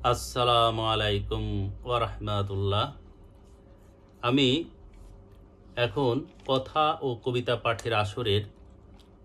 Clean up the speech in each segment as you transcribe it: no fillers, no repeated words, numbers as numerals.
আসসালামু আলাইকুম ওরহমাতুল্লাহ। আমি এখন কথা ও কবিতা পাঠের আসরের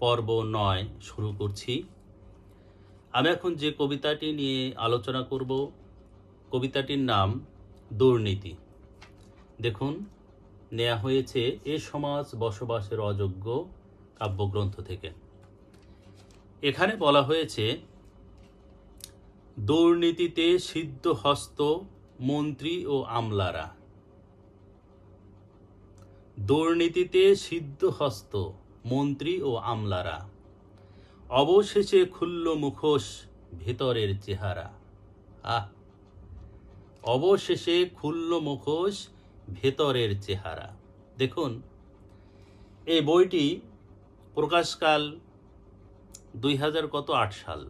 পর্ব 9 শুরু করছি। আমি এখন যে কবিতাটি নিয়ে আলোচনা করব, কবিতাটির নাম দুর্নীতি। দেখুন, নেওয়া হয়েছে এ সমাজ বসবাসের অযোগ্য কাব্যগ্রন্থ থেকে। এখানে বলা হয়েছে, দুর্নীতিতে সিদ্ধহস্ত মন্ত্রী ও আমলারা। দুর্নীতিতে সিদ্ধহস্ত মন্ত্রী ও আমলারা, অবশেষে খুলল মুখোশ ভেতরের চেহারা। অবশেষে খুলল মুখোশ ভেতরের চেহারা। দেখুন, এই বইটি প্রকাশকাল 2008 সাল।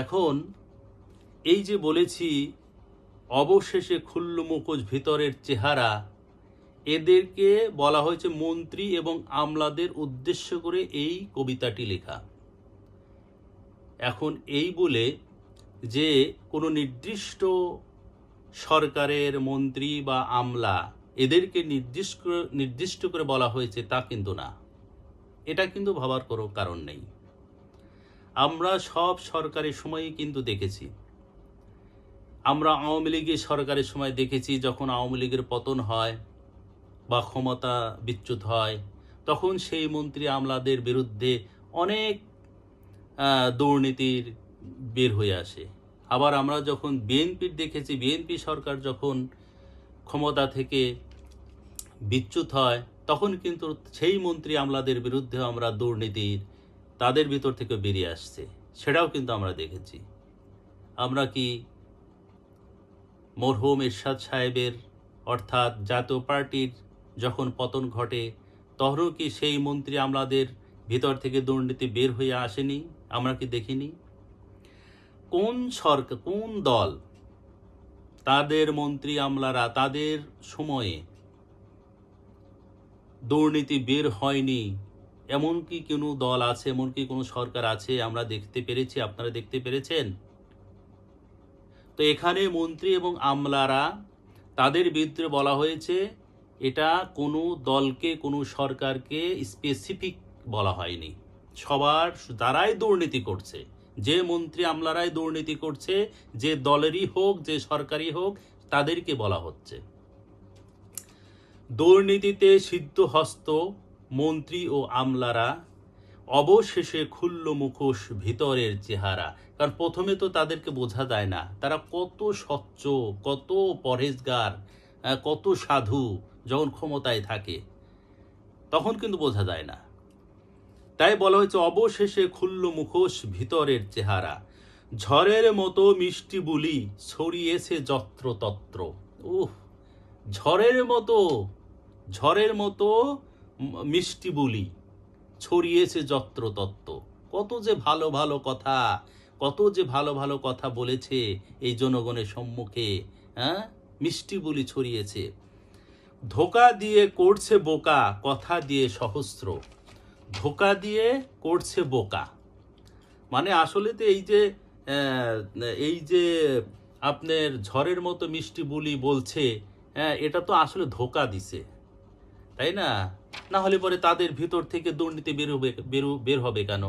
এখন এই যে বলেছি অবশেষে খুলল মুখোশ ভিতরের চেহারা, এদেরকে বলা হয়েছে মন্ত্রী এবং আমলাদের উদ্দেশ্য করে এই কবিতাটি লেখা। এখন এই বলে যে কোনো নির্দিষ্ট সরকারের মন্ত্রী বা আমলা এদেরকে নির্দিষ্ট করে বলা হয়েছে তা কিন্তু না। এটা কিন্তু ভাবার কোনো কারণ নেই। আমরা সব সরকারের সময়ই কিন্তু দেখেছি। আমরা আওয়ামী লীগের সরকারের সময় দেখেছি, যখন আওয়ামী লীগের পতন হয় বা ক্ষমতা বিচ্যুত হয়, তখন সেই মন্ত্রী আমলাদের বিরুদ্ধে অনেক দুর্নীতির বের হয়ে আসে। আবার আমরা যখন বিএনপির দেখেছি, বিএনপি সরকার যখন ক্ষমতা থেকে বিচ্যুত হয়, তখন কিন্তু সেই মন্ত্রী আমলাদের বিরুদ্ধে আমরা দুর্নীতির তাদের ভিতর থেকে বেরিয়ে আসছে, সেটাও কিন্তু আমরা দেখেছি। আমরা কি মরহুম এরশাদ সাহেবের অর্থাৎ জাতীয় পার্টির যখন পতন ঘটে, তখনও কি সেই মন্ত্রী আমলাদের ভিতর থেকে দুর্নীতি বের হয়ে আসেনি? আমরা কি দেখিনি? কোন সরকার, কোন দল, তাদের মন্ত্রী আমলারা তাদের সময়ে দুর্নীতি বের হয়নি এমন কি কোনো দল আছে, এমন কি কোনো সরকার আছে আমরা দেখতে পেরেছি? আপনারা দেখতে পেরেছেন? তো এখানে মন্ত্রী এবং আমলারা তাদের বিরুদ্ধে বলা হয়েছে, এটা কোনো দলকে, কোনো সরকারকে স্পেসিফিক বলা হয়নি। সবার দ্বারাই দুর্নীতি করছে, যে মন্ত্রী আমলারাই দুর্নীতি করছে, যে দলেরই হোক, যে সরকারই হোক, তাদেরকে বলা হচ্ছে। দুর্নীতিতে সিদ্ধহস্ত মন্ত্রী ও আমলারা, অবশেষে খুলল মুখোশ ভিতরের চেহারা। কারণ প্রথমে তো তাদেরকে বোঝা যায় না তারা কত স্বচ্ছ, কত পরহেজগার, কত সাধু। যখন ক্ষমতায় থাকে তখন কিন্তু বোঝা যায় না। তাই বলা হয়েছে অবশেষে খুলল মুখোশ ভিতরের চেহারা, ঝড়ের মতো মিষ্টি বুলি ছড়িয়েছে যত্রতত্র। ঝড়ের মতো মিষ্টি বুলি ছড়িয়েছে যত্রতত্র। কত যে ভালো ভালো কথা, কত যে ভালো ভালো কথা বলেছে এই জনগণের সম্মুখে। মিষ্টি বুলি ছড়িয়েছে। ধোকা দিয়ে করছে বোকা, কথা দিয়ে সহস্র। ধোকা দিয়ে করছে বোকা, মানে আসলে তো এই যে আপনার ঝড়ের মতো মিষ্টি বুলি বলছে, এটা তো আসলে ধোকা দিছে, তাই না? না হলে পরে তাদের ভিতর থেকে দুর্নীতি বের হবে কেন?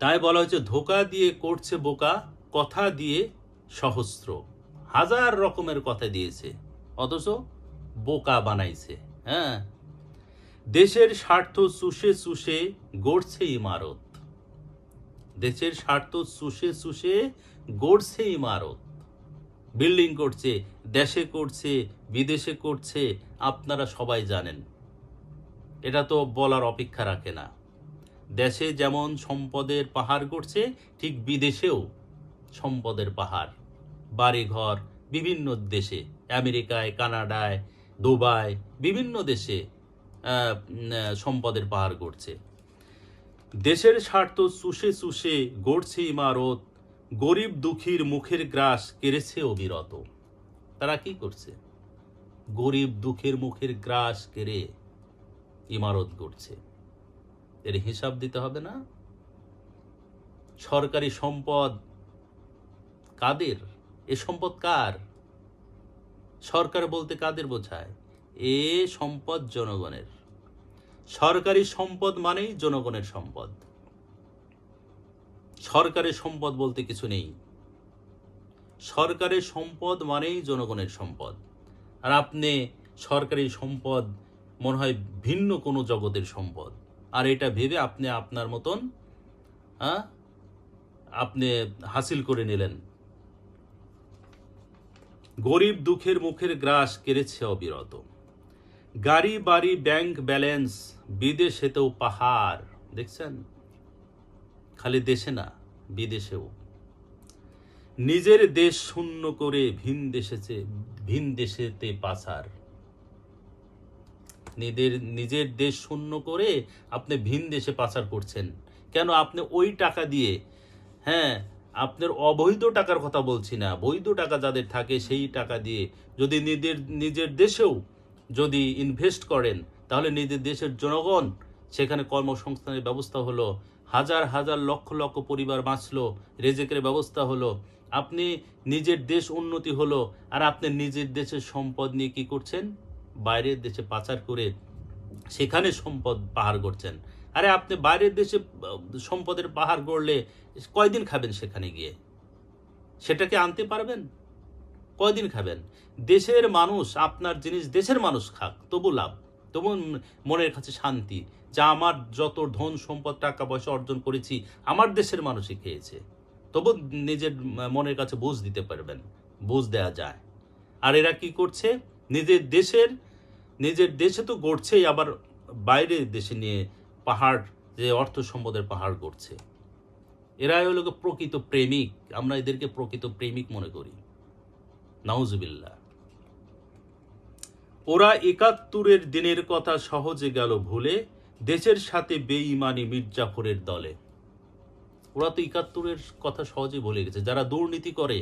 তাই বলা হয়েছে ধোকা দিয়ে করছে বোকা, কথা দিয়ে সহস্র। হাজার রকমের কথা দিয়েছে, অথচ বোকা বানাইছে। দেশের স্বার্থ চুষে চুষে গড়ছে ইমারত। দেশের স্বার্থ চুষে চুষে গড়ছে ইমারত। বিল্ডিং করছে, দেশে করছে, বিদেশে করছে, আপনারা সবাই জানেন। এটা তো বলার অপেক্ষা রাখে না। দেশে যেমন সম্পদের পাহাড় গড়ছে, ঠিক বিদেশেও সম্পদের পাহাড়, বাড়িঘর বিভিন্ন দেশে, আমেরিকায়, কানাডায়, দুবাই, বিভিন্ন দেশে সম্পদের পাহাড় গড়ছে। দেশের স্বার্থ চুষে চুষে গড়ছে ইমারত, গরিব দুঃখীর মুখের গ্রাস কেড়েছে অবিরত। তারা কি করছে? গরিব দুঃখের মুখের গ্রাস কেড়ে ইমারত গড়ছে। এর হিসাব দিতে হবে না? সরকারি সম্পদ কাদের? এ সম্পদ কার? সরকার বলতে কাদের বোঝায়? এ সম্পদ জনগণের। সরকারি সম্পদ মানেই জনগণের সম্পদ। সরকারের সম্পদ বলতে কিছু নেই। সরকারের সম্পদ মানেই জনগণের সম্পদ। আর আপনি সরকারি সম্পদ মনে হয় ভিন্ন কোনো জগতের সম্পদ, আর এটা ভেবে আপনি আপনার মতন আপনি হাসিল করে নিলেন। গরিব দুঃখের মুখের গ্রাস কেড়েছে অবিরত। গাড়ি বাড়ি ব্যাংক ব্যালেন্স বিদেশেতেও পাহাড়। দেখছেন, খালি দেশে না, বিদেশেও। নিজের দেশ শূন্য করে ভিন দেশেতে পাচার। নিজের দেশ শূন্য করে আপনি ভিন দেশে পাচার করছেন কেন? আপনি ওই টাকা দিয়ে, আপনার অবৈধ টাকার কথা বলছি না, বৈধ টাকা যাদের থাকে সেই টাকা দিয়ে যদি নিজের দেশেও যদি ইনভেস্ট করেন, তাহলে নিজের দেশের জনগণ সেখানে কর্মসংস্থানের ব্যবস্থা হলো, হাজার হাজার লক্ষ লক্ষ পরিবার বাঁচলো, রেজেকের ব্যবস্থা হলো, আপনি নিজের দেশ উন্নতি হলো। আর আপনি নিজের দেশের সম্পদ নিয়ে কি করছেন? বাইরের দেশে পাচার করে সেখানে সম্পদ পাহাড় করছেন। আরে আপনি বাইরের দেশে সম্পদের পাহাড় গড়লে কয়দিন খাবেন সেখানে গিয়ে? সেটাকে আনতে পারবেন? কয়দিন খাবেন? দেশের মানুষ আপনার জিনিস দেশের মানুষ খাক, তবু লাভ, তবু মনের কাছে শান্তি, যা আমার যত ধন সম্পদ টাকা পয়সা অর্জন করেছি আমার দেশের মানুষই খেয়েছে, তবু নিজের মনের কাছে বুঝ দিতে পারবেন, বুঝ দেওয়া যায়। আর এরা কি করছে? নিজের দেশে তো গড়ছেই, আবার বাইরের দেশে নিয়ে পাহাড়, যে অর্থ সম্পদের পাহাড় গড়ছে। এরাই হলো প্রকৃত প্রেমিক। আমরা এদেরকে প্রকৃত প্রেমিক মনে করি। নাউজুবিল্লাহ। ওরা ৭১-এর দিনের কথা সহজে গেল ভুলে, দেশের সাথে বেঈমানি মির্জাফরের দলে। ওরা তো ৭১-এর কথা সহজে ভুলে গেছে। যারা দুর্নীতি করে,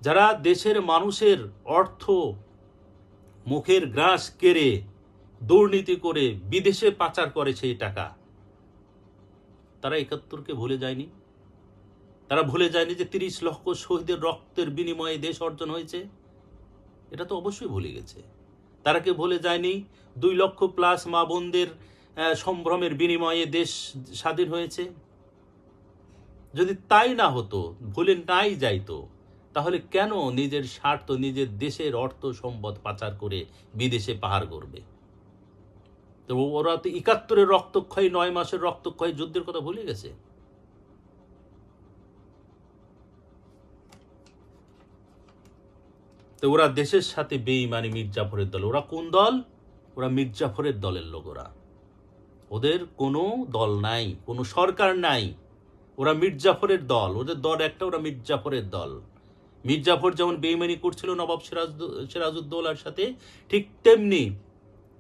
যারা দেশের মানুষের অর্থ মুখের গ্রাস কেড়ে দুর্নীতি করে বিদেশে পাচার করে সেই টাকা, তারা ৭১-কে ভুলে যায়নি। তারা ভুলে যায়নি যে ৩০ লক্ষ শহীদের রক্তের বিনিময়ে দেশ অর্জন হয়েছে। এটা তো অবশ্যই ভুলে গেছে। তারা কি ভুলে যায়নি ২ লক্ষ প্লাস মা বোনদের সম্ভ্রমের বিনিময়ে দেশ স্বাধীন হয়েছে? যদি তাই না হতো, ভুলে নাই যাইতো, তাহলে কেন নিজের স্বার্থ, নিজের দেশের অর্থ সম্পদ পাচার করে বিদেশে পাহাড় করবে? তো ওরা তো ৭১-এর রক্তক্ষয়ী, ৯ মাসের রক্তক্ষয়ী যুদ্ধের কথা ভুলে গেছে। তো ওরা দেশের সাথে বেঈমানি মির্জাফরের দল। ওরা কোন দল? ওরা মির্জাফরের দলের লোক। ওদের কোনো দল নাই, কোনো সরকার নাই, ওরা মির্জাফরের দল। ওদের দল একটা, ওরা মির্জাফরের দল। মির্জাফর যেমন বেঈমানি করছিল নবাব সিরাজউদ্দৌলার সাথে, ঠিক তেমনি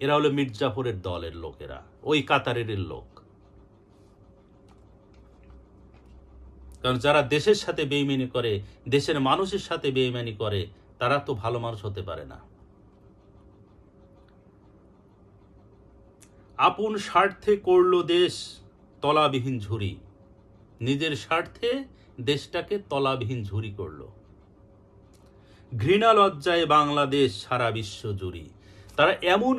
এরা হলো মির্জাফরের দলের লোকেরা, ওই কাতারের লোক। কারণ যারা দেশের সাথে বেঈমানি করে, দেশের মানুষের সাথে বেঈমানি করে, তারা তো ভালো মানুষ হতে পারে না। আপন স্বার্থে করলো দেশ তলাবিহীন ঝুরি। নিজের স্বার্থে দেশটাকে তলাবিহীন ঝুরি করলো। ঘৃণা লজ্জায় বাংলাদেশ সারা বিশ্ব জুড়ি। তারা এমন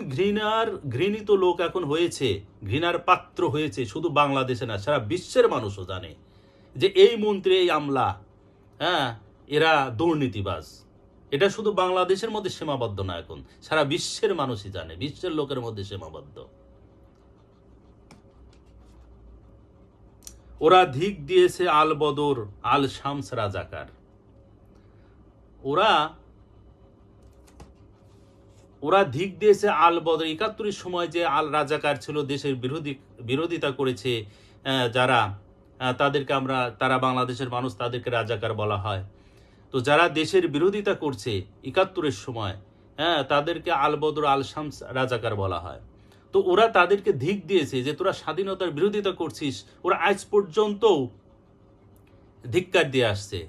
ঘৃণিত লোক এখন হয়েছে, ঘৃণার পাত্র হয়েছে, শুধু বাংলাদেশে না, সারা বিশ্বের মানুষও জানে যে এই মন্ত্রী, এই আমলা, এরা দুর্নীতিবাজ। এটা শুধু বাংলাদেশের মধ্যে সীমাবদ্ধ না, এখন সারা বিশ্বের মানুষই জানে, বিশ্বের লোকের মধ্যে সীমাবদ্ধ। ওরা ধিক দিয়েছে আল বদর আল শামস রাজাকার। ওরা ধিক দিয়েছে আল বদর। ৭১-এর সময় যে আল রাজাকার ছিল, দেশের বিরোধিতা করেছে যারা, তারা বাংলাদেশের মানুষ, তাদেরকে রাজাকার বলা হয়। তো যারা দেশের বিরোধিতা করছে ৭১-এর সময়, তাদেরকে আল বদর আল শামস রাজাকার বলা হয়। তো ওরা তাদেরকে ধিক দিয়েছে যে তোরা স্বাধীনতার বিরোধিতা করছিস। ওরা আজ পর্যন্ত ধিক্কার দিয়ে আসছে,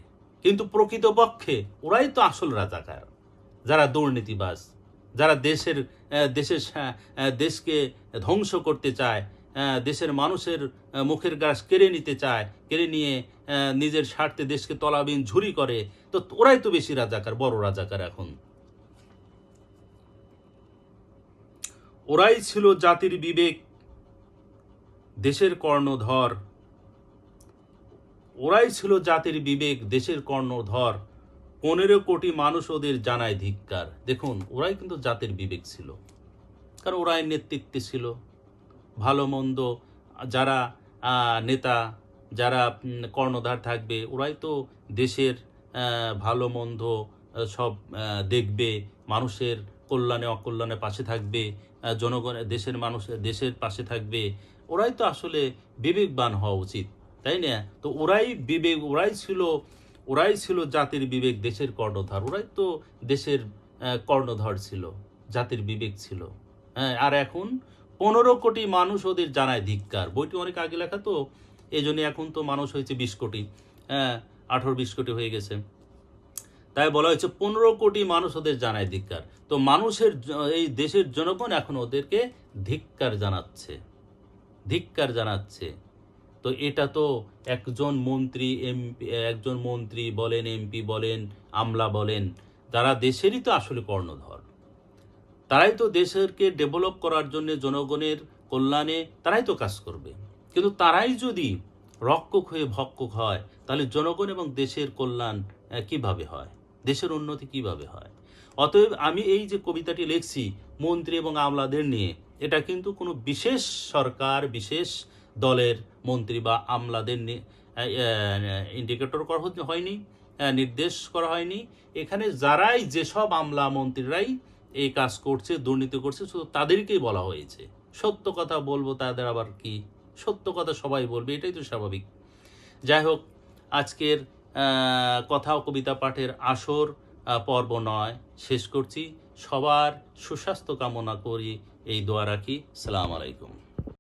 কিন্তু প্রকৃতপক্ষে ওরাই তো আসল রাজাকার, যারা দুর্নীতিবাজ, যারা দেশকে ধ্বংস করতে চায়, দেশের মানুষের মুখের গ্রাস কেড়ে নিতে চায়, কেড়ে নিয়ে নিজের স্বার্থে দেশকে তলাবিহীন ঝুরি করে, তো ওরাই তো বেশি রাজাকার, বড় রাজাকার। এখন ওরাই ছিল জাতির বিবেক, দেশের কর্ণধর। ওরাই ছিল জাতির বিবেক, দেশের কর্ণধর। 15 কোটি মানুষ ওদের জানায় ধিক্কার। দেখুন, ওরাই কিন্তু জাতির বিবেক ছিল, কারণ ওরাই নেতৃত্বে ছিল। ভালো মন্দ যারা নেতা, যারা কর্ণধার থাকবে, ওরাই তো দেশের ভালো মন্দ সব দেখবে, মানুষের কল্যাণে অকল্যাণে পাশে থাকবে, জনগণের দেশের পাশে থাকবে। ওরাই তো আসলে বিবেকবান হওয়া উচিত, তাই না? তো ওরাই ছিল জাতির বিবেক, দেশের কর্ণধার। ওরাই তো দেশের কর্ণধার ছিল, জাতির বিবেক ছিল। হ্যাঁ, আর এখন 15 কোটি মানুষ ওদের জানায় ধিক্কার। বইটি অনেক আগে লেখা তো, এই জন্য এখন তো মানুষ হয়েছে 20 কোটি, 18-20 কোটি হয়ে গেছে। তাই বলা হয়েছে 15 কোটি মানুষ ওদের জানায় ধিক্কার। তো এই দেশের জনগণ এখন ওদেরকে ধিক্কার জানাচ্ছে। তো এটা তো একজন মন্ত্রী বলেন, এমপি বলেন, আমলা বলেন, তারা দেশেরই তো আসলে কর্ণধর। তারাই তো দেশকে ডেভেলপ করার জন্য, জনগণের কল্যাণে তারাই তো কাজ করবে। কিন্তু তারাই যদি রক্ষক হয়ে ভক্ষক হয়, তাহলে জনগণ এবং দেশের কল্যাণ কিভাবে হয়, দেশের উন্নতি কিভাবে হয়? অতএব আমি এই যে কবিতাটি লিখছি মন্ত্রী এবং আমলাদের নিয়ে, এটা কিন্তু কোনো বিশেষ সরকার, বিশেষ দলের মন্ত্রী বা আমলাদের নিয়ে ইন্ডিকেটর করা হয়নি, নির্দেশ করা হয়নি। এখানে যেসব আমলা মন্ত্রীরাই এই কাজ করছে, দুর্নীতি করছে, শুধু তাদেরকেই বলা হয়েছে। সত্য কথা বলবো, তাদের আবার কি? সত্য কথা সবাই বলবে, এটাই তো স্বাভাবিক। যাই হোক, আজকের কথা ও কবিতা পাঠের আসর পর্ব 9 শেষ করছি। সবার সুস্বাস্থ্য কামনা করি, এই দোয়া রাখি। সালাম আলাইকুম।